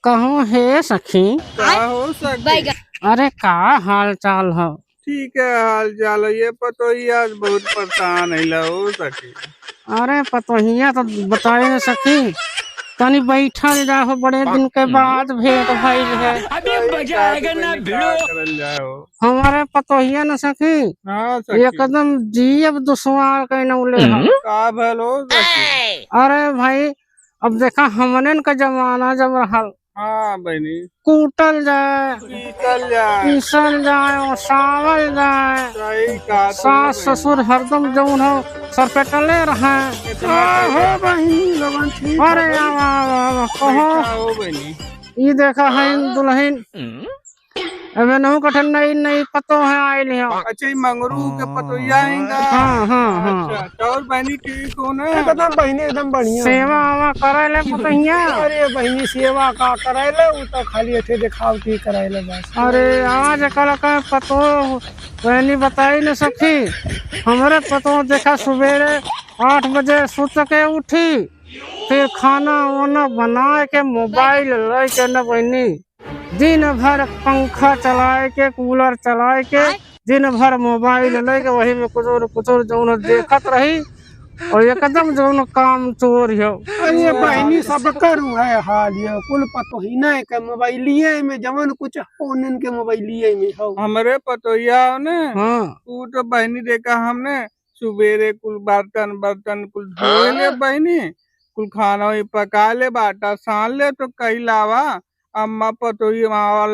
कहो हे सखी। क्या हो सके? अरे का हाल चाल हो? ठीक है हाल चाल है। ये पतो ही आज बहुत परेशान है हो सके। अरे पतोहिया तो बताए न सखी, तनी बैठल जाओ, बड़े दिन के बाद भेंट भइल है। अभी मजा आएगा ना भिड़ो करल जाओ। हमारे पतोहिया न सखी हाँ सखी। एकदम जीव दुश्वार के नौले हो। का भलो सखी? अरे भाई अब देखा हमने का जमाना जब रहल, हाँ बहनी। कूटल जाए, पीसल जाए, पीसल जाए, सावल जाए, सही कहा सास ससुर हरदम जौन हो सर पे टले रहे। हो बहनी। अरे आवा कहो हो बहनी। ये देखा है दुल्हन अबे नहु कठन नई नई पतो है आयल है। अच्छा ये मंगरू के पतोया है। हाँ हाँ हाँ। अच्छा और बहनी की कौन है? एकदम बहनी एकदम बढ़िया सेवा आवा करे ले पतोहिया। अरे बहनी सेवा का करायले उ तो खाली ऐठे दिखावटी करायले बस। अरे आज कल का पतो बहनी बताई न सखी, हमारे पतो देखा सवेरे 8 बजे सुत के उठी, फिर खाना वाना बना के मोबाइल ले के न बहनी दिन भर पंखा चलाए के कूलर चलाए के दिन भर मोबाइल ले के वही में कुछ जौन देखत रही और एकदम जौन काम चोर हो। अरे बहनी सब करू है हाल ये कुल पतो ही ना के मोबाइलिए में जवन कुछ ओनन के मोबाइलिए में हो। हमारे पतोया ने हाँ तू तो बहनी देखा हमने सुबेरे कुल बर्तन बर्तन कुल धोए ले बहनी, कुल खाना ही पका ले, बाटा सान ले, तो कई लावा अम्मा पतोही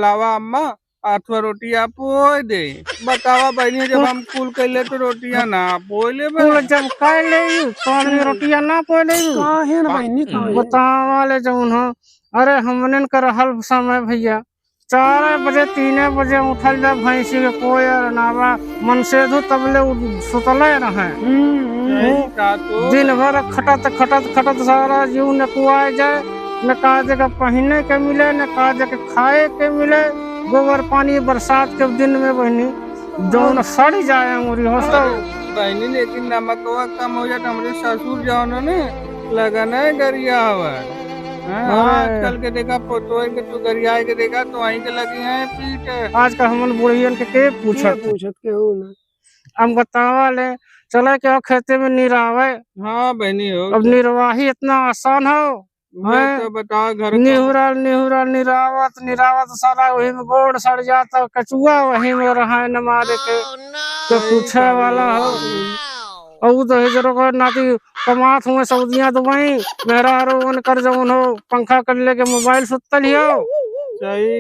लावा अम्मा अथवा रोटियां पोय दे। बतावा बहनी जब हम कुल कैले तो रोटियां ना पोय ले कुल जब कर ले तो आदमी रोटियां ना पोय ले काहे न बहनी काहे? बतावा ले जौन हो। अरे हमने कर हल समय भैया 4 बजे 3 बजे उठल जा, भैंसी के कोयर नावा मन से धो तबले सुतले रहे। दिन भर खटत खटत खटत सारा जीव न कुआए जाए, न काजे का पहने के मिले, न काजे के खाए के मिले। गोबर पानी बरसात के दिन में बहनी जौन सड़ जाए मुरी हो बहनी, लेकिन नमकवा कम हो जाए। हमारे ससुर जौन ने लगन है गरिया हवा। आजकल के देखा पोतोय के तू गरिया के देखा तो वहीं के लगी है पीट। आज का हमन बुढ़ियन के पूछत के हो ना। हम बतावा ले चले के खेते में निरावे। हाँ बहनी हो। अब निर्वाही इतना आसान हो, तो बता घर निहुरल निहुरल निरावत निरावत सारा वही में गोड़ सड़ जाता, कचुआ वही में रहा न मारे के तो पूछे वाला हो। और तो जरो को नाती कमात हुए सऊदियां दुबई मेरा रोन कर जौन हो पंखा कर लेके मोबाइल सुतल हो।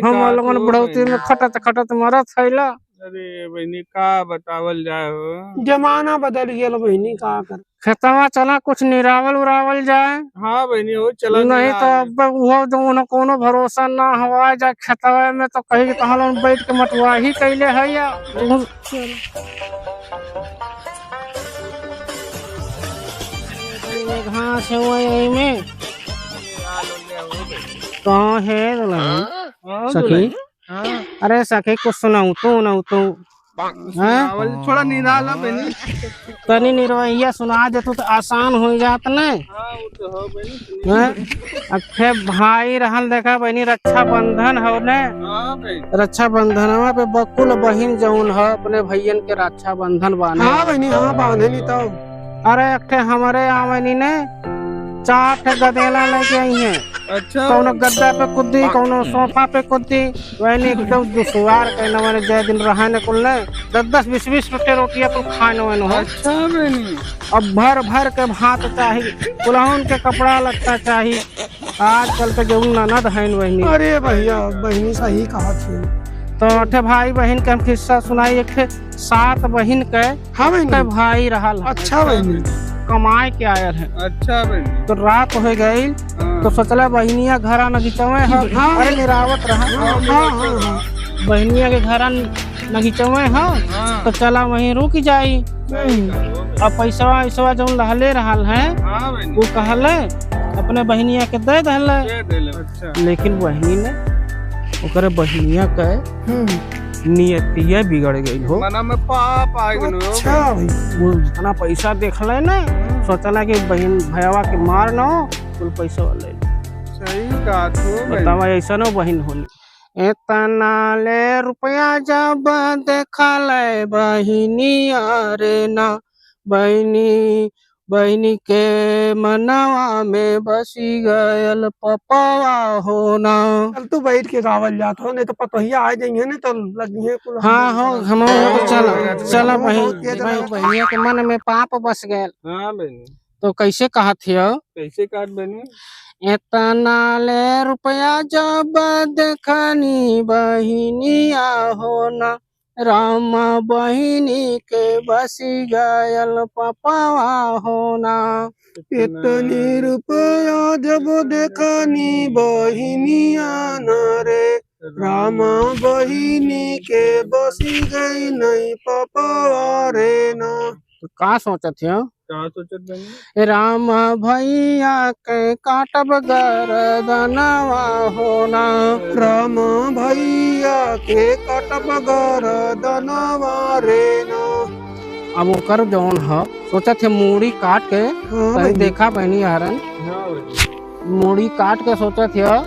हम लोगन बढ़ौती में खटत खटत मरत हैला। अरे बहनी का बतावल जाए हो। जमाना बदल गया बहनी का कर। खेतवा चला कुछ निरावल उरावल जाए। हाँ बहनी हो चला नहीं तो अब वो जो कोनो भरोसा ना हवा जाए खेतवा में तो कहीं कहाँ बैठ के मटुआ ही कैले है या घास है में कहाँ है सखी। अरे सखी कुछ सुनाऊ तो थोड़ा निराला बहनी तनी निर्वहिया सुना दे तो आसान हो जात न। अखे भाई रहल देखा बहनी रक्षा बंधन हो ने। रक्षा बंधनवा पे बकुल बहिन जौन है अपने भैयन के रक्षा बंधन बांधे। हाँ बहनी हाँ बांधनी तो। अरे अखे हमारे आवनी ने 4 गदेला लेके आई है। अच्छा कौनो गद्दा पे कुद्दी, कौनो सोफा पे कुद्दी, वही एकदम दुश्वार कहना मैंने जय दिन रहने कुल ने 10-10 20-20 रोटियां कुल खाने वाले हो। अच्छा बहनी अब भर भर के भात चाहिए, कुलहन के कपड़ा लगता चाहिए। आजकल के जो ननद है बहनी। अरे भैया बहनी सही कहा थी। तो अठे भाई बहन के हम किस्सा सुनाई। एक 7 बहन के हाँ बहनी भाई रहल। अच्छा बहनी कमाए के आयल है। अच्छा बहनी तो रात हो गई तो सोचला बहनिया घरा नगिचवे है। अरे निरावत रहा बहनिया के घरा नगिचवे है तो चला वहीं रुक जाई। अब पैसा जो लहले रहल है वो कहले अपने बहनिया के दे दहले। लेकिन बहनी ने ओकरे बहनिया के नियतिया बिगड़ गई हो। मना में पाप आ गइल हो। अच्छा भाई वो जितना पैसा देखले ना सोचला कि बहन भैया के मार न कुल पैसा ले। सही बात हो बहनी। बतावा ऐसा नो बहन होली। इतना ले रुपया जब देखा ले बहिनी अरे ना बहनी बहनी के मनवा में बसी गयल पपवा होना। चल तू बैठ के गावल जात हो, नहीं तो पतोहिया आ जाइए ना तो लगी है कुल हाँ हो हम तो चला चला बहुत तेज बहन लगा। बहनिया के मन में पाप बस गए हाँ बहनी, तो कैसे कहा थे कैसे काट बहनी? इतना ले रुपया जब देखनी बहिनिया होना रामा बहिनी के बसी गयल पपवा होना। इतनी रुपया जब देखनी बहिनिया न रे, रामा बहिनी के बसी गई नहीं पपवा रे ना। तो का सोचत हो का सोचत बहनी? राम भैया के काटब गरदनवा होना। राम भैया के कटब गरदनवा रे ना। अब ओकर जौन ह सोचत है मूड़ी काट के हाँ कहीं बहनी। देखा बहनी हरन हाँ बहनी, मूड़ी काट के सोचत है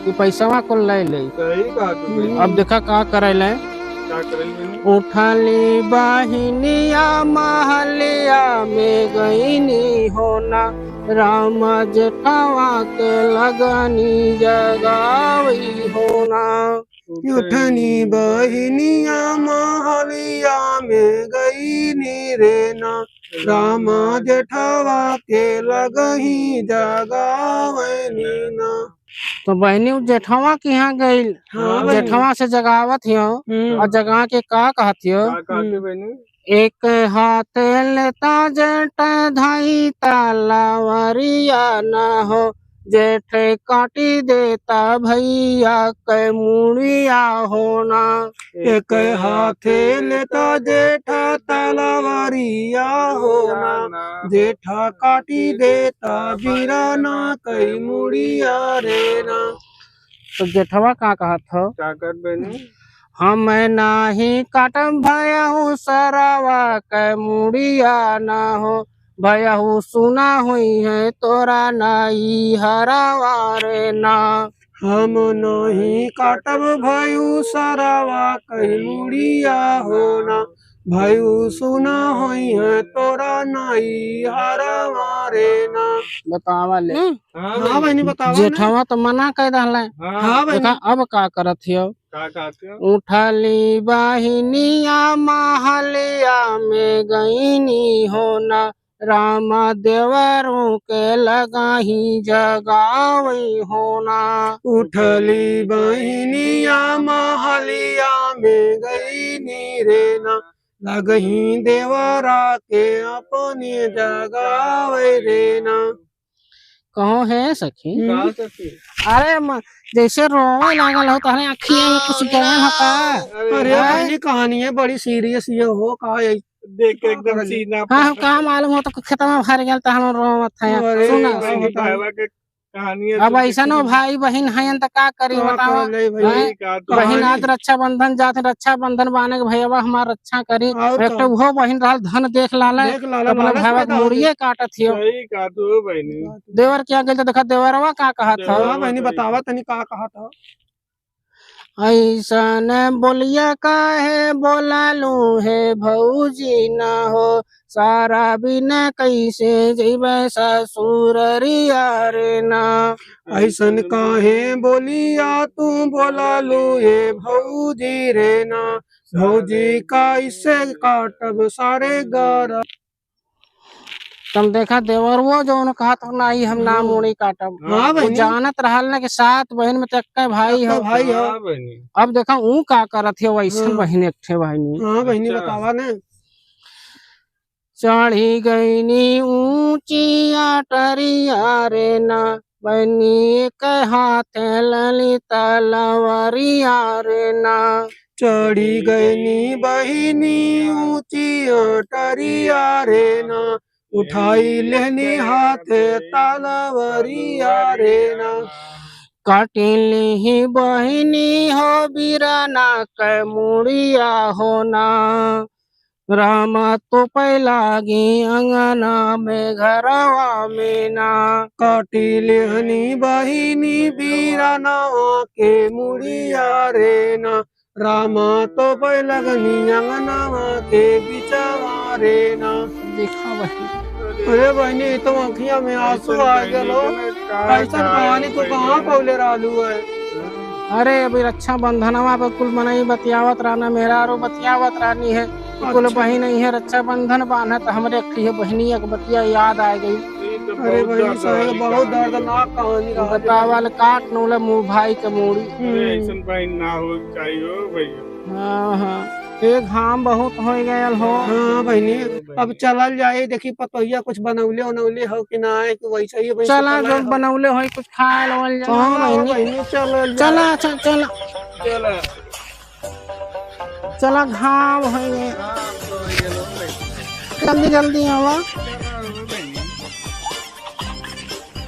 कि पैसा को ले ले। सही बात हो बहनी। अब देखा का करे ले क्या करेल बहनी? उठली बहिनिया महलिया में गईनी होना राम जेठवा के लगनी जगावी होना। उठनी बहिनिया महलिया में गई नी रे ना, रामा जेठवा के लगही जगावनी ना। तो बहनी उ जेठवा के यहाँ गई हाँ बहनी। जेठवा से जगावत हियो और जगा के का कहत हियो क्या कहते बहनी? एक हाथ लेता जेठ धाई तलवारिया न हो जेठ काटी देता भैया के मुड़िया होना। एक हाथे लेता जेठा तलवारिया होना, जेठा काटी देता वीराना कई मुड़िया रे ना। तो जेठवा का कहत हो क्या कर बहनी? हम नाही काटम भयहू सरवा के मुड़िया न हो भयहू सुना हुई है तोरा नाई हरावा रे ना। हम नहीं काटब भयू सरवा कई मुड़िया होना, भयू सुना होई है तोरा नाई हरवा रे ना। बतावा ले हाँ बहनी बतावा ना। जेठवा तो मना कर रहले हाँ बहनी। देखा अब का करत हियो क्या कहते हो? उठली बहिनिया महलिया में गईनी होना रामा देवरों के लगाही जगावई होना। उठली बहिनिया महलिया में गई नी रे ना, लगही देवरा के अपने जगावे रे ना। कहो है सखी क्या सखी? अरे जैसे रोवे लागल हो तहरे अखिया में कुछ गए हो का। अरे बहनी कहानी है बड़ी सीरियस ये हो का देख के एकदम सीना हाँ का मालूम हो तो खेत में भर गया तो हम रोवत है अरे सुना बहनी बताओ। भाईवा के कहानी है। अब ऐसा नो भाई बहन है तो का करी बताओ भाई बहन आज रक्षाबंधन जाते रक्षाबंधन बाने के भैया हमार रक्षा करी और एक तो वो बहन रहल धन देख लाले देख लाला अपना लालच भाई पैदा हो मुड़िए काटत हियो सही कहा तू बहनी। देवर क्या गल तो देखा देवरवा का कहा था हाँ बहनी बतावा तनी का कहा था। ऐसा न बोलिया काहे बोला लू है भौजी न हो सारा बिना कैसे जैबे ससुररिया रे ना। ऐसन काहे बोलिया तू बोला लो ये भौजी रे ना, भौजी का इससे काटब सारे गारा। तुम देखा देवर वो जो उन्होंने कहा था ना ही हम नाम मुड़ी काटब हाँ वो बहनी। जानत रहल ना कि सात बहन में तक भाई हो भाई हो। हाँ बहनी। अब देखा ऊ का करत है वैसे हाँ। बहन एक ठे बहनी हाँ बहनी अच्छा। बतावा ने। चढ़ी गईनी ऊंची अटरिया रे ना बहनी के हाथ ललित तलवारिया रे ना। चढ़ी गईनी बहिनी ऊंची अटरिया रे ना, उठाई लेनी हाथ तलवरिया रे ना। कटिली ही बहिनी हो बीराना के मुड़िया होना रामा तो लागी अंगना में घरवा में ना। काटी लेहनी बहिनी बीराना के मुड़िया रे ना। रामा तो लगनी अंगना के बिचवा रे ना। देखा बहनी, अरे बहनी तो आँखिया में आंसू आ गलो। ऐसा कहानी तो कहाँ पौले रहलू है। अरे अभी रक्षा बंधनवा पे कुल मनई बतियावत रहना, मेरा रो बतियावत रहनी है। कुल बहन नहीं है रक्षा बंधन बांधत, हमरे अखिए बहनी एक बतिया याद आ गई। अरे बहनी साहब बहुत दर्दनाक कहानी रहा। बतावल काट नूले मुँह भाई के मूड़ी। ऐसन बहन ना हो चाहिए भैया। हाँ हाँ, एक घाम बहुत हो गयल हो। हाँ बहनी, अब चलल जाए देखी पतोहिया कुछ बनौले उनौले हो कि ना है कि वैसे ही चला जो बनौले हो कुछ खाए लोल जा। हाँ बहनी चलल चला चला चला, घाम हो गए, जल्दी जल्दी आवा।